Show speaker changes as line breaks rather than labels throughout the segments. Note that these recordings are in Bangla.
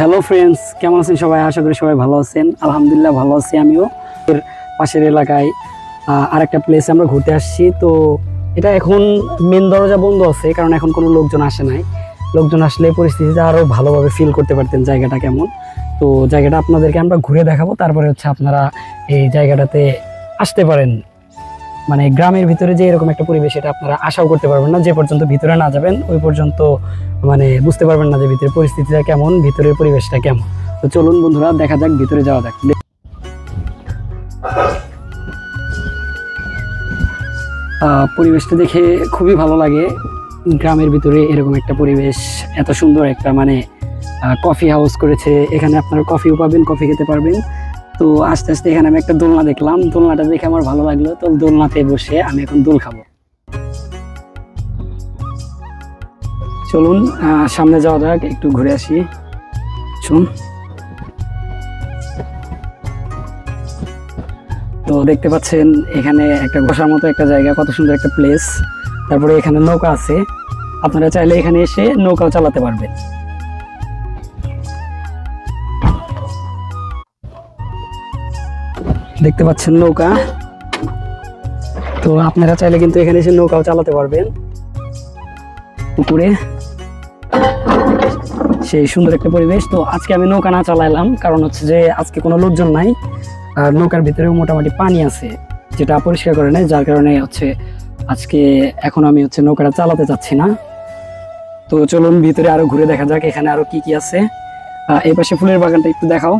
হ্যালো ফ্রেন্ডস, কেমন আছেন সবাই? আশা করি সবাই ভালো আছেন। আলহামদুলিল্লাহ ভালো আছি আমিও। এর পাশের এলাকায় আরেকটা প্লেসে আমরা ঘুরতে আসছি। তো এটা এখন মেন দরজা বন্ধ আছে, কারণ এখন কোনো লোকজন আসে নাই। লোকজন আসলে পরিস্থিতিটা আরও ভালোভাবে ফিল করতে পারতেন জায়গাটা কেমন। তো জায়গাটা আপনাদেরকে আমরা ঘুরে দেখাবো, তারপরে হচ্ছে আপনারা এই জায়গাটাতে আসতে পারেন। মানে গ্রামের ভিতরে যে এরকম একটা পরিবেশ, এটা আপনারা আশাও করতে পারবেন না। যে পর্যন্ত ভিতরে না যাবেন ওই পর্যন্ত মানে বুঝতে পারবেন না যে ভিতরের পরিস্থিতিটা কেমন, ভিতরের পরিবেশটা কেমন। তো চলুন বন্ধুরা, দেখা যাক, ভিতরে যাওয়া যাক। পরিবেশটা দেখে খুবই ভালো লাগে। গ্রামের ভিতরে এরকম একটা পরিবেশ, এত সুন্দর একটা মানে কফি হাউস করেছে এখানে। আপনারা কফিও পাবেন, কফি খেতে পারবেন। তো আস্তে আস্তে এখানে আমি একটা দোলনা দেখলাম, দোলনাটা দেখে আমার ভালো লাগলো। তো দোলনাতে বসে আমি এখন দোল খাবো। চলুন সামনে যাওয়া যাক, একটু ঘুরে আসি। শুন, তো দেখতে পাচ্ছেন এখানে একটা বসার মতো একটা জায়গা, কত সুন্দর একটা প্লেস। তারপরে এখানে নৌকা আছে, আপনারা চাইলে এখানে এসে নৌকাও চালাতে পারবেন। দেখতে পাচ্ছেন নৌকা, তো আপনারা চাইলে কিন্তু এখানে এসে নৌকাও চালাতে পারবেন পুকুরে। সেই সুন্দর একটা পরিবেশ। তো আজকে আমি নৌকা না চালাইলাম, কারণ হচ্ছে যে আজকে কোনো লোকজন নাই, আর নৌকার ভিতরেও মোটামুটি পানি আছে, যেটা পরিষ্কার করে নেয়, যার কারণে হচ্ছে আজকে এখন আমি হচ্ছে নৌকাটা চালাতে চাচ্ছি না। তো চলুন ভিতরে আরো ঘুরে দেখা যাক এখানে আরো কি কি আছে। এই পাশে ফুলের বাগানটা একটু দেখাও।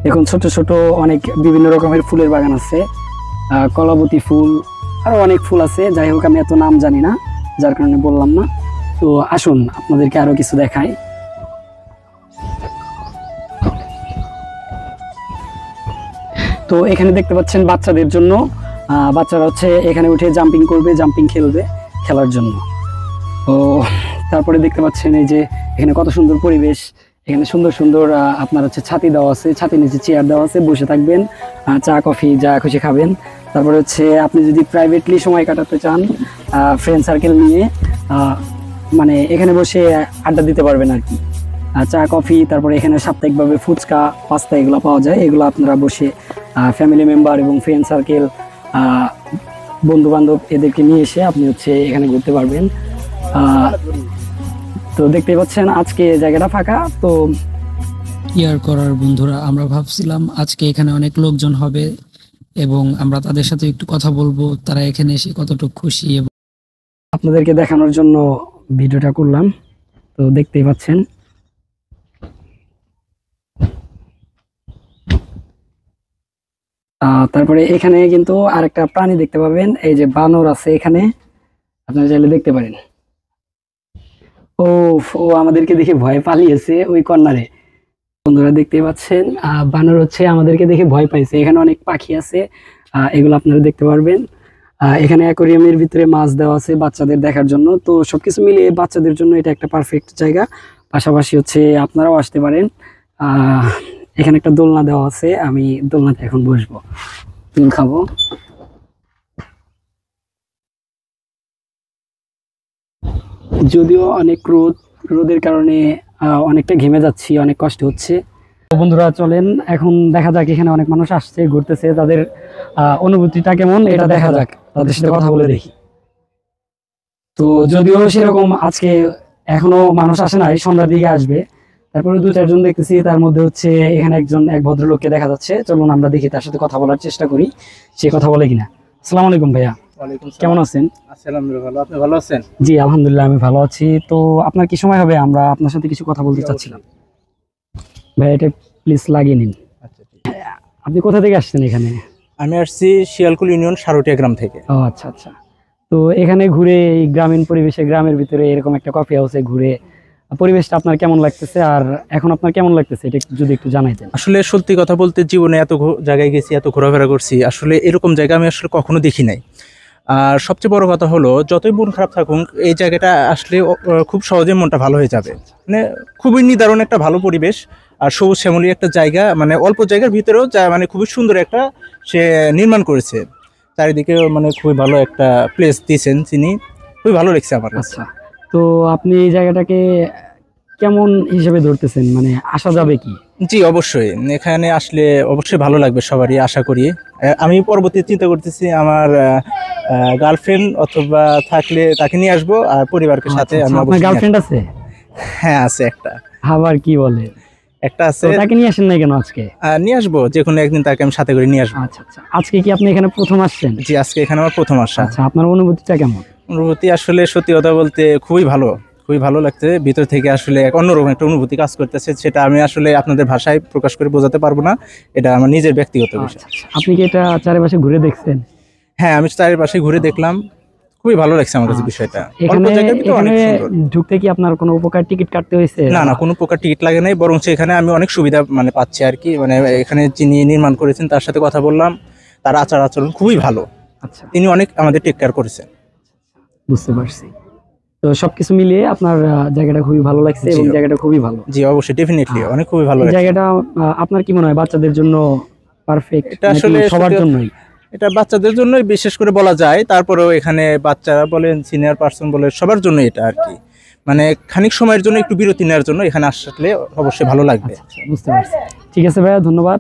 এখন ছোট ছোট অনেক বিভিন্ন রকমের ফুলের বাগান আছে, কলাবতী ফুল, আরো অনেক ফুল আছে। যাই হোক, আমি এত নাম জানি না, যার কারণে বললাম না। তো আসুন আপনাদেরকে আরো কিছু দেখাই। তো এখানে দেখতে পাচ্ছেন বাচ্চাদের জন্য, বাচ্চারা হচ্ছে এখানে উঠে জাম্পিং করবে, জাম্পিং খেলবে খেলার জন্য। তো তারপরে দেখতে পাচ্ছেন এই যে এখানে কত সুন্দর পরিবেশ। এখানে সুন্দর সুন্দর আপনার হচ্ছে ছাতি দেওয়া আছে, ছাতির নিচে চেয়ার দেওয়া আছে, বসে থাকবেন, চা কফি যা খুশি খাবেন। তারপরে হচ্ছে আপনি যদি প্রাইভেটলি সময় কাটাতে চান ফ্রেন্ড সার্কেল নিয়ে, মানে এখানে বসে আড্ডা দিতে পারবেন আর কি। চা কফি, তারপরে এখানে সাপ্তাহিকভাবে ফুচকা পাস্তা এগুলো পাওয়া যায়। এগুলো আপনারা বসে ফ্যামিলি মেম্বার এবং ফ্রেন্ড সার্কেল, বন্ধু বান্ধব এদেরকে নিয়ে এসে আপনি হচ্ছে এখানে ঘুরতে পারবেন। তো দেখতে পাচ্ছেন আজকে জায়গাটা ফাঁকা। তো
ইয়ার করার বন্ধুরা, আমরা ভাবছিলাম আজকে এখানে অনেক লোকজন হবে এবং আমরা তাদের সাথে একটু কথা বলবো, তারা এখানে এসে কতটুকু খুশি। এবং
আপনাদেরকে দেখানোর জন্য ভিডিওটা করলাম। তো দেখতেই পাচ্ছেন তারপরে এখানে কিন্তু আরেকটা প্রাণী দেখতে পাবেন, এই যে বানর আছে এখানে, আপনারা চাইলে দেখতে পারেন। ও ও আমাদেরকে দেখে ভয় পালিয়েছে ওই কর্নারে। বন্ধুরা দেখতে পাচ্ছেন বানর হচ্ছে আমাদেরকে দেখে ভয় পাইছে। এখানে অনেক পাখি আছে, এগুলো আপনারা দেখতে পারবেন। এখানে অ্যাকোরিয়ামের ভিতরে মাছ দেওয়া আছে বাচ্চাদের দেখার জন্য। তো সবকিছু মিলিয়ে বাচ্চাদের জন্য এটা একটা পারফেক্ট জায়গা। পাশাপাশি হচ্ছে আপনারাও আসতে পারেন। এখানে একটা দোলনা দেওয়া আছে, আমি দোলনাতে এখন বসবো, দোল খাবো। যদিও অনেক রোদের কারণে অনেকটা ঘেমে যাচ্ছি, অনেক কষ্ট হচ্ছে। বন্ধুরা চলেন এখন দেখা যাক, এখানে অনেক মানুষ আসছে, ঘুরতেছে, তাদের অনুভূতিটা কেমন এটা দেখা যাক, তাদের সাথে কথা বলে দেখি। তো যদিও সেরকম আজকে এখনো মানুষ আসে নাই, সন্ধ্যার দিকে আসবে। তারপরে দু চারজন দেখতেছি, তার মধ্যে হচ্ছে এখানে এক ভদ্রলোককে দেখা যাচ্ছে। চলুন আমরা দেখি, তার সাথে কথা বলার চেষ্টা করি, সে কথা বলে কিনা। আসসালামু আলাইকুম ভাইয়া, কেমন আছেন?
ভালো, আপনি ভালো আছেন?
জি আলহামদুলিল্লাহ, আমি ভালো আছি। তো আপনার কি সময় হবে? আমরা আপনার সাথে কিছু কথা বলতে চাচ্ছিলাম। ভাই এটা প্লিজ লাগিয়ে নিন। আপনি কোথা থেকে আসছেন এখানে?
আমি আসছি শিয়ালকুল ইউনিয়ন সারুটিয়া গ্রাম থেকে।
ও আচ্ছা আচ্ছা। তো এখানে ঘুরে এই গ্রামীণ পরিবেশে, গ্রামের ভিতরে এরকম একটা কফি হাউসে ঘুরে পরিবেশটা আপনার কেমন লাগতেছে, আর এখন আপনার কেমন লাগতেছে এটা যদি একটু জানাইতেন।
আসলে সত্যি কথা বলতে, জীবনে এত জায়গায় গেছি, এত ঘোরাফেরা করছি, আসলে এরকম জায়গা আমি আসলে কখনো দেখি নাই। আর সবচেয়ে বড় কথা হলো, যতই মন খারাপ থাকুক, এই জায়গাটা আসলে খুব সহজে মনটা ভালো হয়ে যাবে। মানে খুবই নিদারুণ একটা ভালো পরিবেশ, আর সবুজ শ্যামলী একটা জায়গা, মানে অল্প জায়গার ভিতরেও যা মানে খুবই সুন্দর একটা সে নির্মাণ করেছে। চারিদিকে মানে খুবই ভালো একটা প্লেস দিয়েছেন তিনি, খুবই ভালো লাগছে আমার।
আচ্ছা, তো আপনি এই জায়গাটাকে কেমন হিসেবে ধরতেছেন, মানে আসা যাবে কি?
জি অবশ্যই, এখানে আসলে অবশ্যই ভালো লাগবে সবারই আশা করি। আমি পরবর্তী চিন্তা করতেছি আমার গার্লফ্রেন্ড অথবা থাকলে তাকে নিয়ে আসবো, আর পরিবারকে সাথে
আচ্ছা,
আমি
আপনার
অবশ্যই
গার্লফ্রেন্ড আছে?
হ্যাঁ আছে একটা।
আবার কি বলে?
একটা
তো
আছে,
তাকে নিয়ে আসেন না কেন আজকে?
নিয়ে আসবো, যে কোনো একদিন তাকে আমি সাথে করে নিয়ে আসবো।
আচ্ছা আচ্ছা, আজকে কি আপনি এখানে প্রথম আসছেন?
জি আজকে এখানে আমার প্রথম আসা।
আচ্ছা, আপনার অনুভূতিটা কেমন?
অনুভূতি আসলে সত্যি কথা বলতে খুবই ভালো, খুবই ভালো লাগছে। ভিতর থেকে আসলে এক অন্যরকম একটা অনুভূতি কাজ করতেছে, সেটা আমি আসলে আপনাদের ভাষায় প্রকাশ করে বোঝাতে পারবো না। এটা আমার নিজের ব্যক্তিগত বিষয়।
আচ্ছা, আচ্ছা। আপনি কি এটা চারিপাশে ঘুরে দেখছেন?
হ্যাঁ আমি চারিপাশে ঘুরে দেখলাম, খুবই ভালো লাগছে আমার কাছে বিষয়টা।
এখানে
অল্প জায়গার ভিতরে অনেক
এখানে
সুন্দর।
ঢুকতে কি আপনার কোনো উপকার টিকিট কাটতে হয়েছে?
না না, কোনো প্রকার টিকিট লাগে নাই, বরং এখানে আমি অনেক সুবিধা মানে পাচ্ছি আর কি। মানে এখানে যিনি নির্মাণ করেছেন তার সাথে কথা বললাম, তার আচার আচরণ খুবই ভালো।
আচ্ছা,
তিনি অনেক আমাদের টেক কেয়ার করেছেন।
বুঝতে পারছি। তো সবকিছু মিলিয়ে আপনার জায়গাটা খুবই ভালো লাগছে এবং
জি।
জায়গাটা খুবই ভালো।
জি অবশ্যই, ডেফিনেটলি অনেক খুবই ভালো
এই
লাগছে।
জায়গাটা আপনার কি মনে হয় বাচ্চাদের জন্য পারফেক্ট?
এটা আসলে
সবার
সত্যি-
জন্যই?
এটা বাচ্চাদের জন্যই বিশেষ করে বলা যায়, তারপরেও এখানে বাচ্চারা বলেন, সিনিয়র পার্সন বলে, সবার জন্য এটা আর কি। মানে খানিক সময়ের জন্য একটু বিরতি নেওয়ার জন্য এখানে আসলে অবশ্যই ভালো লাগবে।
আচ্ছা, বুঝতে পারছি। ঠিক আছে ভাইয়া, ধন্যবাদ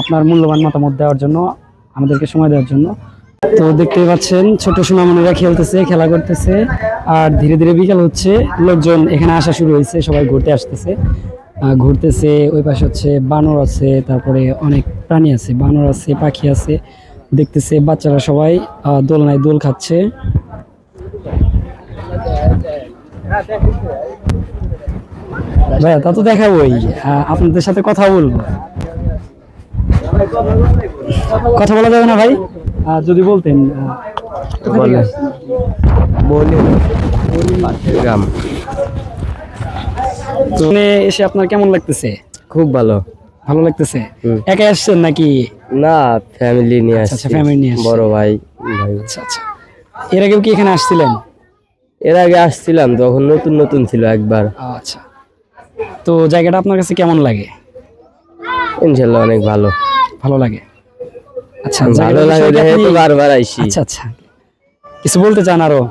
আপনার মূল্যবান মতামত দেওয়ার জন্য, আমাদেরকে সময় দেওয়ার জন্য। তো দেখতেই পাচ্ছেন ছোট সোনামণিরা খেলতেছে, খেলা করতেছে, আর ধীরে ধীরে বিকাল হচ্ছে, লোকজন এখানে আসা শুরু হয়েছে, সবাই ঘুরতে আসতেছে, ঘুরতেছে। ওই পাশে হচ্ছে বানর আছে, তারপরে অনেক প্রাণী আছে, বানর আছে, পাখি আছে, দেখতেছে। বাচ্চারা সবাই দোলনায় দোল খাচ্ছে। ভাইয়া তা তো দেখাবোই, আপনাদের সাথে কথা বলবো। কথা বলা যাবে না ভাই? যদি বলতেন। তো এখানে এসে আপনার কেমন লাগতেছে?
খুব ভালো।
ভালো লাগতেছে? একাই আসছেন নাকি?
না, ফ্যামিলি নিয়ে
আচ্ছা,
আসছি।
family নিয়ে আসছেন।
বড় ভাই ভাই।
আচ্ছা আচ্ছা, এর আগেও কি এখানে আসছিলেন?
এর আগে আসছিলাম, তখন নতুন নতুন ছিল একবার।
আচ্ছা, তো জায়গাটা আপনার কাছে কেমন লাগে?
ইনশাল্লাহ অনেক ভালো।
ভালো লাগে। আচ্ছা,
ভালো
জায়গাটার
লাগে
বিষয়ে কি
দেখে তো
আপনি-
বারবার আইসি।
আচ্ছা আচ্ছা, কিছু বলতে চান আরো?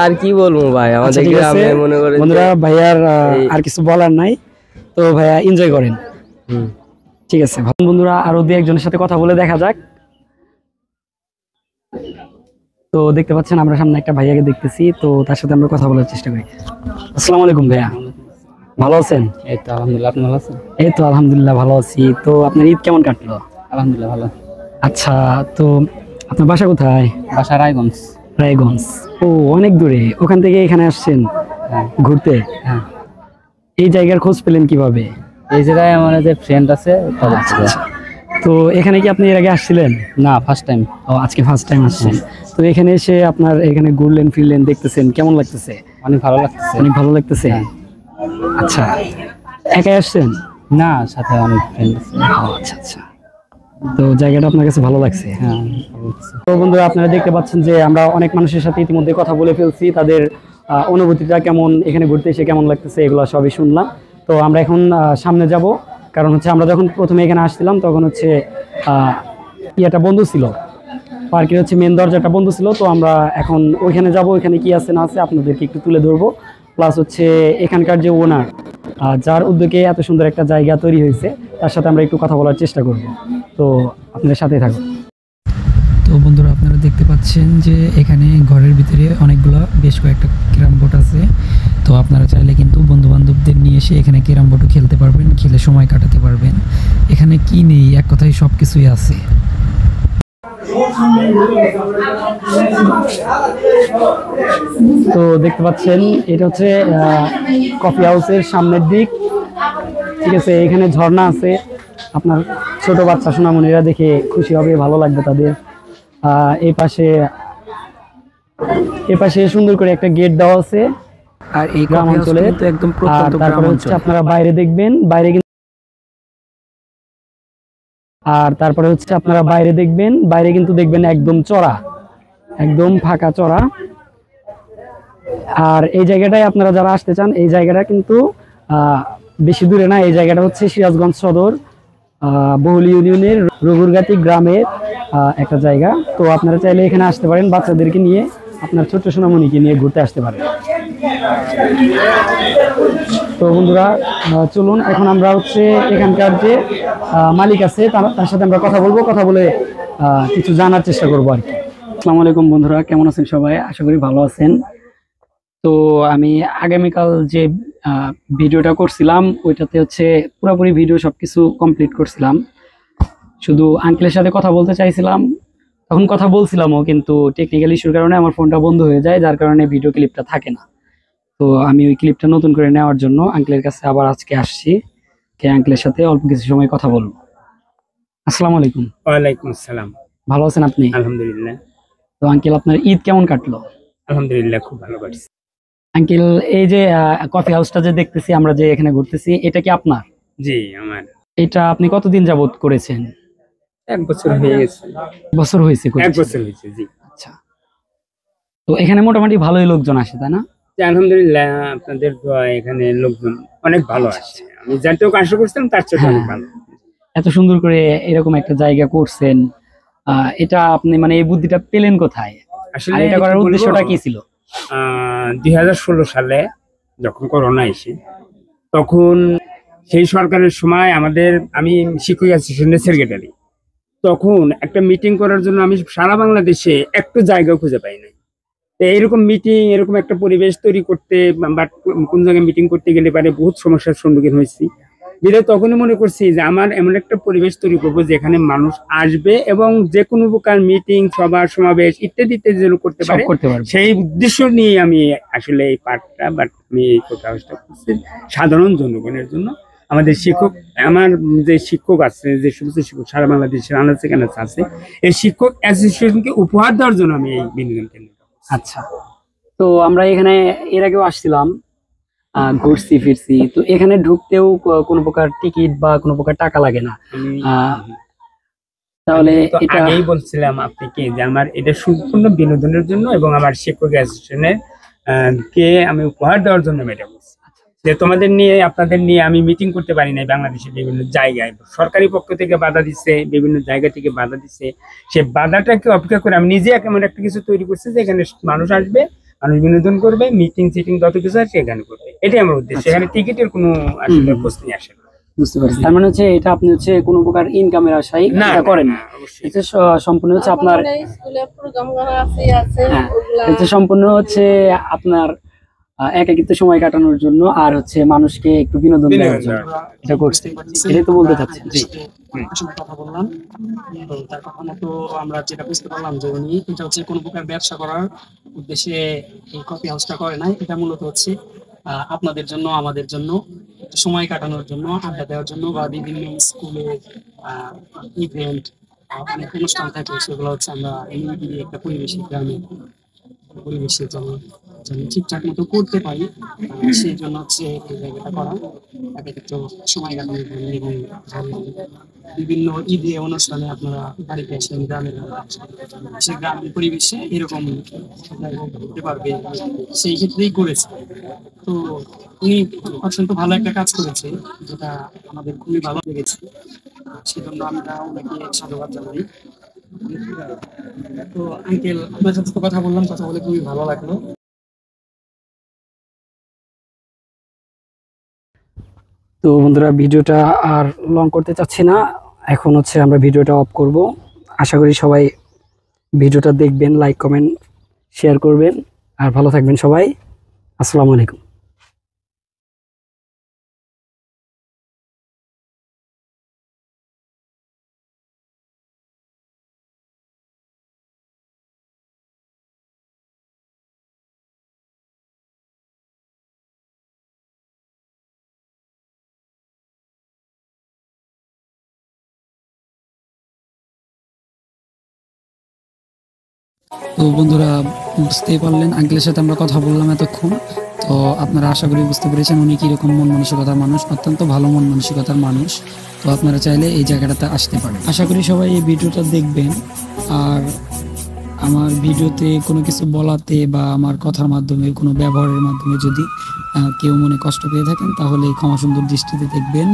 আর কি বলবো ভাই,
আচ্ছা,
আমাদের
ঠিক আছে
গ্রামে মনে করেন যে-
বন্ধুরা, ভাইয়ার
এই-
আর কিছু বলার নাই, তো ভাইয়া এনজয় করেন।
হুম।
ঠিক আছে বন্ধুরা, আরো দু একজনের সাথে কথা বলে দেখা যাক। তো দেখতে পাচ্ছেন আমরা সামনে একটা ভাইয়াকে দেখতেছি, তো তার সাথে আমরা কথা বলার চেষ্টা করি। আসসালামু আলাইকুম ভাইয়া, ভালো আছেন?
এই তো আলহামদুলিল্লাহ, আপনি ভালো আছেন?
এই তো আলহামদুলিল্লাহ ভালো আছি। তো আপনার ঈদ কেমন কাটলো?
আলহামদুলিল্লাহ ভালো।
আচ্ছা, তো আপনার বাসা কোথায়?
বাসা রায়গঞ্জ।
রায়গঞ্জ। ও, অনেক দূরে, ওখান থেকে এখানে আসছেন
হ্যাঁ
ঘুরতে?
হ্যাঁ,
এই জায়গার খোঁজ পেলেন কিভাবে?
এই জায়গায় আমার যে ফ্রেন্ড আছে তাদের
আচ্ছা,
থেকে।
আচ্ছা। তো এখানে কি আপনি এর আগে আসছিলেন?
না, ফার্স্ট টাইম।
ও, আজকে ফার্স্ট টাইম আসছেন। তো এখানে এসে আপনার এখানে ঘুরলেন ফিরলেন, দেখতেছেন, কেমন লাগতেছে?
অনেক ভালো লাগতেছে।
অনেক ভালো লাগতেছে। আচ্ছা, একাই আসছেন?
না, সাথে অনেক ফ্রেন্ড আছে।
ও, আচ্ছা আচ্ছা, তো জায়গাটা আপনার কাছে ভালো লাগছে?
হ্যাঁ, ভালো লাগছে।
তো বন্ধুরা, আপনারা দেখতে পাচ্ছেন যে আমরা অনেক মানুষের সাথে ইতিমধ্যে কথা বলে ফেলছি, তাদের অনুভূতিটা কেমন, এখানে ঘুরতে এসে কেমন লাগতেছে, এগুলো সবই শুনলাম। তো আমরা এখন সামনে যাব, কারণ হচ্ছে আমরা যখন প্রথমে এখানে আসছিলাম তখন হচ্ছে ইয়েটা বন্ধ ছিল, পার্কের হচ্ছে মেন দরজাটা বন্ধ ছিল। তো আমরা এখন ওইখানে যাব, ওইখানে কি আছে না আছে আপনাদেরকে একটু তুলে ধরবো। প্লাস হচ্ছে এখানকার যে ওনার, যার উদ্যোগে এত সুন্দর একটা জায়গা তৈরি হয়েছে, তার সাথে আমরা একটু কথা বলার চেষ্টা করব। তো আপনাদের সাথেই থাকুন।
তো বন্ধুরা, আপনারা দেখতে পাচ্ছেন যে এখানে ঘরের ভিতরে অনেকগুলো বেশ কয়েকটা ক্যারাম বোর্ড আছে। তো আপনারা চাইলে কিন্তু বন্ধু বান্ধবদের নিয়ে এসে এখানে ক্যারাম বোর্ডও খেলতে পারবেন, খেলে সময় কাটাতে পারবেন। এখানে কি নেই, এক কথায় সব কিছুই আছে।
তো দেখতে পাচ্ছেন এটা হচ্ছে কফি হাউসের সামনের দিক। ঠিক আছে, এখানে ঝর্ণা আছে, আপনার ছোট বাচ্চা সোনামণিরা দেখে খুশি হবে, ভালো লাগবে তাদের। এই পাশে সুন্দর করে একটা গেট দেওয়া আছে,
আর এই
গ্রাম অঞ্চলে
একদম
আর তারপরে হচ্ছে আপনারা বাইরে দেখবেন, বাইরে কিন্তু বাইরে কিন্তু দেখবেন একদম চড়া, একদম ফাঁকা চড়া। আর এই জায়গাটায় আপনারা যারা আসতে চান, এই জায়গাটা কিন্তু বেশি দূরে না, এই জায়গাটা হচ্ছে সিরাজগঞ্জ সদর বহুল ইউনিয়নের রঘুরগাতি গ্রামের একটা জায়গা। তো আপনারা চাইলে এখানে আসতে পারেন, বাচ্চাদেরকে নিয়ে, আপনার ছোট্ট সোনামণিকে নিয়ে ঘুরতে আসতে পারেন। তো বন্ধুরা চলুন এখন আমরা হচ্ছে এখানকার যে মালিক আছে তার সাথে আমরা কথা বলবো, কথা বলে কিছু জানার চেষ্টা করবো আর কি। আসসালামু আলাইকুম বন্ধুরা, কেমন আছেন সবাই? আশা করি ভালো আছেন। তো আমি আগামীকাল যে ভিডিওটা করছিলাম ওইটাতে হচ্ছে পুরোপুরি ভিডিও সবকিছু কমপ্লিট করছিলাম, শুধু আঙ্কেলের সাথে কথা বলতে চাইছিলাম, তখন কথা বলছিলামও, কিন্তু টেকনিক্যাল ইস্যুর কারণে আমার ফোনটা বন্ধ হয়ে যায়, যার কারণে ভিডিও ক্লিপটা থাকে না। তো আমি ওই ক্লিপটা নতুন করে নেওয়ার জন্য আঙ্কেলের কাছে আবার আজকে আসছি, আঙ্কেলের সাথে অল্প কিছু সময় কথা বলবো। আসসালামু আলাইকুম।
ওয়ালাইকুম আসসালাম।
ভালো আছেন আপনি?
আলহামদুলিল্লাহ।
তো আঙ্কেল আপনার ঈদ কেমন কাটলো?
আলহামদুলিল্লাহ, খুব ভালো কাটছে।
আঙ্কেল এই যে কফি হাউসটা যে দেখতেছি আমরা, যে এখানে ঘুরতেছি, এটা কি আপনার?
জি আমার।
এটা আপনি কতদিন যাবত করেছেন?
1 বছর হয়ে গেছে।
বছর হয়েছে?
1 বছর হয়েছে। জি।
আচ্ছা, তো এখানে মোটামুটি ভালোই লোকজন আসে তাই না?
আলহামদুলিল্লাহ, আপনাদের দোয়ায় এখানে লোকজন অনেক ভালো আসছে। আমি যেটুকু আশা করছিলাম তার চেয়ে অনেক ভালো।
এত সুন্দর করে এরকম একটা জায়গা করছেন, এটা আপনি মানে এই বুদ্ধিটা পেলেন কোথায়?
আসলে
আর এটা করার উদ্দেশ্যটা কি ছিল?
2016 সালে যখন করোনা এসে, তখন সেই সরকারের সময় আমি শিক্ষক অ্যাসোসিয়েশনের সেক্রেটারি, তখন একটা মিটিং করার জন্য আমি সারা বাংলাদেশে একটু জায়গা খুঁজে পাই নাই। তো এইরকম মিটিং, এরকম একটা পরিবেশ তৈরি করতে বা কোন জায়গায় মিটিং করতে গেলে পারে বহুত সমস্যার সম্মুখীন হয়েছি। বিধায় তখনই মনে করছি যে আমার এমন একটা পরিবেশ তৈরি করবো যেখানে মানুষ আসবে এবং যে কোনো প্রকার মিটিং, সভা সমাবেশ ইত্যাদি যেন করতে পারে, সেই উদ্দেশ্য নিয়ে আমি আসলে এই পার্টটা আমি এই কফি হাউসটা করছি সাধারণ জনগণের জন্য। আমাদের শিক্ষক, আমার যে শিক্ষক আছে, যে সমস্ত শিক্ষক সারা বাংলাদেশের আনাচে কানাচে আছে, এই শিক্ষক অ্যাসোসিয়েশনকে উপহার দেওয়ার জন্য আমি এই বিনোদন কেন্দ্র।
আচ্ছা, তো আমরা এখানে এর আগেও আসছিলাম, ঘুরছি ফিরছি, তো এখানে ঢুকতেও কোনো প্রকার টিকিট বা কোনো প্রকার টাকা লাগে না, তাহলে এটা
আগেই বলছিলাম আপনাকে যে আমার এটা সম্পূর্ণ বিনোদনের জন্য এবং আমার শিক্ষক অ্যাসোসিয়েশনের কে আমি উপহার দেওয়ার জন্য এটা বলছি যে তোমাদের নিয়ে, আপনাদের নিয়ে আমি মিটিং করতে পারি নাই বাংলাদেশের বিভিন্ন জায়গায়। সরকারি পক্ষ থেকে বাধা দিচ্ছে, বিভিন্ন জায়গা থেকে বাধা দিচ্ছে, সে বাধাটাকে অপেক্ষা করে আমি নিজে এমন একটা কিছু তৈরি করছি যে এখানে মানুষ আসবে, মানুষ বিনোদন করবে, মিটিং সিটিং যত কিছু আছে এখানে করবে, এটাই আমার উদ্দেশ্য। এখানে টিকিটের কোনো আসলে প্রশ্নই আসে না।
বুঝতে পারছি, তার মানে হচ্ছে এটা আপনি হচ্ছে কোনো প্রকার ইনকামের আশায় এটা করেন না, এটা সম্পূর্ণ হচ্ছে আপনার এটা সম্পূর্ণ হচ্ছে আপনার একাকিত্ব সময় কাটানোর জন্য আর হচ্ছে মানুষকে একটু বিনোদন দেওয়ার জন্য এটা করতে, এটাই তো বলতে চাচ্ছেন।
কথা বললাম, তো তার কথা মতো আমরা যেটা বুঝতে পারলাম যে উনি এটা হচ্ছে কোনো প্রকার ব্যবসা করার উদ্দেশ্যে এই কফি হাউসটা করে নাই, এটা মূলত হচ্ছে আপনাদের জন্য, আমাদের জন্য সময় কাটানোর জন্য, আড্ডা দেওয়ার জন্য, বা বিভিন্ন স্কুলে ইভেন্ট, অনেক অনুষ্ঠান থাকে, সেগুলো হচ্ছে আমরা একটা পরিবেশে, গ্রামে পরিবেশে যেন ঠিকঠাক মতো করতে পারি, সেই জন্য হচ্ছে এই জায়গাটা করা, তাকে একটু সময় কাটানোর জন্য। এবং বিভিন্ন ঈদে অনুষ্ঠানে আপনারা বাড়িতে আসেন, গ্রামের সে গ্রামের পরিবেশে এরকম করতে পারবে, সেই ক্ষেত্রেই করেছে। তো উনি অত্যন্ত ভালো একটা কাজ করেছে, যেটা আমাদের খুবই ভালো লেগেছে, সেজন্য আমরা ওনাকে সাধুবাদ জানাই। তো আঙ্কেল, আপনার সাথে তো কথা বললাম, কথা বলে খুবই ভালো লাগলো।
তো বন্ধুরা, ভিডিওটা আর লং করতে চাচ্ছি না, এখন হচ্ছে আমরা ভিডিওটা অফ করব। আশা করি সবাই ভিডিওটা দেখবেন, লাইক কমেন্ট শেয়ার করবেন, আর ভালো থাকবেন সবাই। আসসালামু আলাইকুম।
তো বন্ধুরা, বুঝতেই পারলেন আঙ্কেলের সাথে আমরা কথা বললাম এতক্ষণ। তো আপনারা আশা করি বুঝতে পেরেছেন উনি কিরকম মন মানসিকতার মানুষ, অত্যন্ত ভালো মন মানসিকতার মানুষ। তো আপনারা চাইলে এই জায়গাটাতে আসতে পারেন। আশা করি সবাই এই ভিডিওটা দেখবেন, আর আমার ভিডিওতে কোনো কিছু বলাতে বা আমার কথার মাধ্যমে, কোনো ব্যবহারের মাধ্যমে যদি কেউ মনে কষ্ট পেয়ে থাকেন, তাহলে ক্ষমা সুন্দর দৃষ্টিতে দেখবেন।